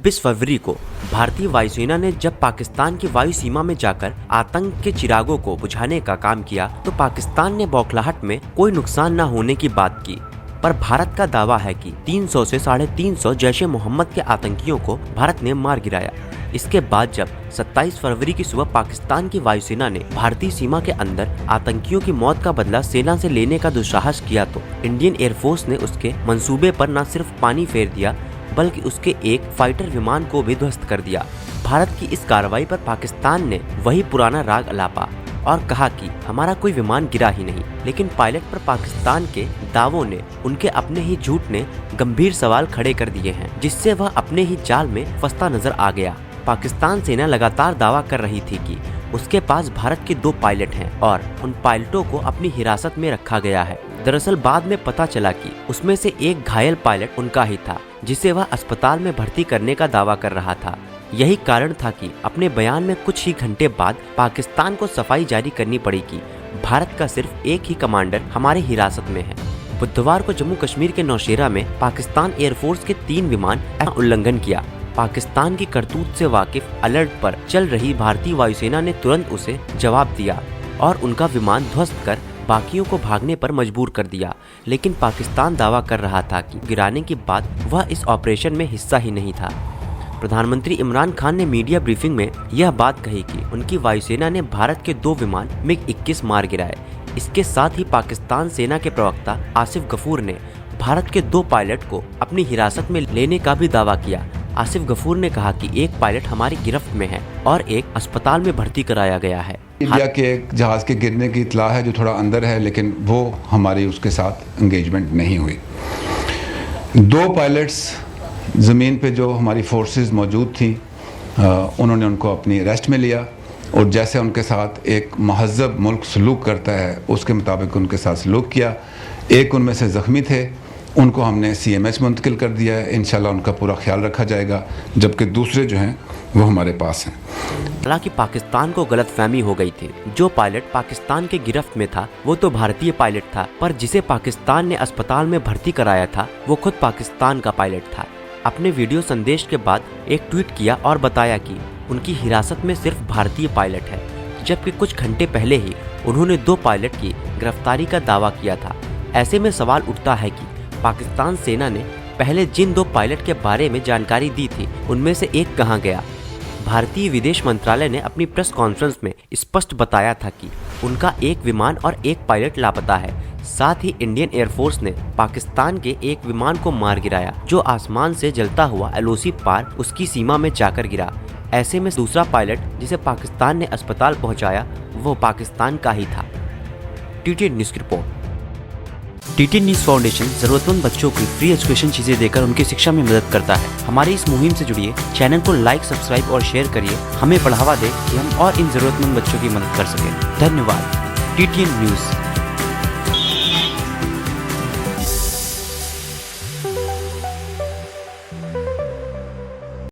26 फरवरी को भारतीय वायुसेना ने जब पाकिस्तान की वायु सीमा में जाकर आतंक के चिरागों को बुझाने का काम किया तो पाकिस्तान ने बौखलाहट में कोई नुकसान न होने की बात की। पर भारत का दावा है कि 300 से 350 जैश ए मोहम्मद के आतंकियों को भारत ने मार गिराया। इसके बाद जब 27 फरवरी की सुबह पाकिस्तान की वायुसेना ने भारतीय सीमा के अंदर आतंकियों की मौत का बदला सेना से लेने का दुस्साहस किया तो इंडियन एयरफोर्स ने उसके मंसूबे पर न सिर्फ पानी फेर दिया बल्कि उसके एक फाइटर विमान को भी ध्वस्त कर दिया। भारत की इस कार्रवाई पर पाकिस्तान ने वही पुराना राग अलापा और कहा कि हमारा कोई विमान गिरा ही नहीं, लेकिन पायलट पर पाकिस्तान के दावों ने उनके अपने ही झूठ ने गंभीर सवाल खड़े कर दिए हैं, जिससे वह अपने ही जाल में फंसता नजर आ गया। पाकिस्तान सेना लगातार दावा कर रही थी कि उसके पास भारत के 2 पायलट हैं और उन पायलटों को अपनी हिरासत में रखा गया है। दरअसल बाद में पता चला कि उसमें से एक घायल पायलट उनका ही था, जिसे वह अस्पताल में भर्ती करने का दावा कर रहा था। यही कारण था कि अपने बयान में कुछ ही घंटे बाद पाकिस्तान को सफाई जारी करनी पड़ी कि भारत का सिर्फ एक ही कमांडर हमारी हिरासत में है। बुधवार को जम्मू कश्मीर के नौशेरा में पाकिस्तान एयरफोर्स के 3 विमान का उल्लंघन किया। पाकिस्तान की करतूत से वाकिफ अलर्ट पर चल रही भारतीय वायुसेना ने तुरंत उसे जवाब दिया और उनका विमान ध्वस्त कर बाकियों को भागने पर मजबूर कर दिया। लेकिन पाकिस्तान दावा कर रहा था कि गिराने के बाद वह इस ऑपरेशन में हिस्सा ही नहीं था। प्रधानमंत्री इमरान खान ने मीडिया ब्रीफिंग में यह बात कही कि उनकी वायुसेना ने भारत के 2 विमान MiG-21 मार गिराए। इसके साथ ही पाकिस्तान सेना के प्रवक्ता आसिफ गफूर ने भारत के 2 पायलट को अपनी हिरासत में लेने का भी दावा किया। आसिफ गफूर ने कहा कि एक पायलट हमारी गिरफ्त में है और एक अस्पताल में भर्ती कराया गया है। इंडिया के एक जहाज के गिरने की इतला है जो थोड़ा अंदर है, लेकिन वो हमारी उसके साथ एंगेजमेंट नहीं हुई। 2 पायलट्स ज़मीन पे जो हमारी फोर्सेस मौजूद थी उन्होंने उनको अपनी अरेस्ट में लिया और जैसे उनके साथ एक महज़ब मुल्क सलूक करता है उसके मुताबिक उनके साथ सलूक किया। एक उनमें से ज़ख्मी थे, उनको हमने CMH मुंतकिल कर दिया है। इंशाल्लाह उनका पूरा ख्याल रखा जाएगा, जबकि दूसरे जो हैं वो हमारे पास हैं। हालांकि पाकिस्तान को गलतफहमी हो गई थी। जो पायलट पाकिस्तान के गिरफ्त में था वो तो भारतीय पायलट था, पर जिसे पाकिस्तान ने अस्पताल में भर्ती कराया था वो खुद पाकिस्तान का पायलट था। अपने वीडियो संदेश के बाद एक ट्वीट किया और बताया कि उनकी हिरासत में सिर्फ भारतीय पायलट है, जबकि कुछ घंटे पहले ही उन्होंने 2 पायलट की गिरफ्तारी का दावा किया था। ऐसे में सवाल उठता है कि पाकिस्तान सेना ने पहले जिन 2 पायलट के बारे में जानकारी दी थी उनमें से एक कहां गया। भारतीय विदेश मंत्रालय ने अपनी प्रेस कॉन्फ्रेंस में स्पष्ट बताया था कि उनका एक विमान और एक पायलट लापता है। साथ ही इंडियन एयरफोर्स ने पाकिस्तान के एक विमान को मार गिराया जो आसमान से जलता हुआ LOC पार उसकी सीमा में जाकर गिरा। ऐसे में दूसरा पायलट जिसे पाकिस्तान ने अस्पताल पहुंचाया वो पाकिस्तान का ही था। TTN न्यूज़ की रिपोर्ट। TTN न्यूज़ फाउंडेशन जरूरतमंद बच्चों को फ्री एजुकेशन चीजें देकर उनकी शिक्षा में मदद करता है। हमारी इस मुहिम से जुड़िए, चैनल को लाइक, सब्सक्राइब और शेयर करिए। हमें बढ़ावा दें कि हम और इन जरूरतमंद बच्चों की मदद कर सकें। धन्यवाद। TTN news.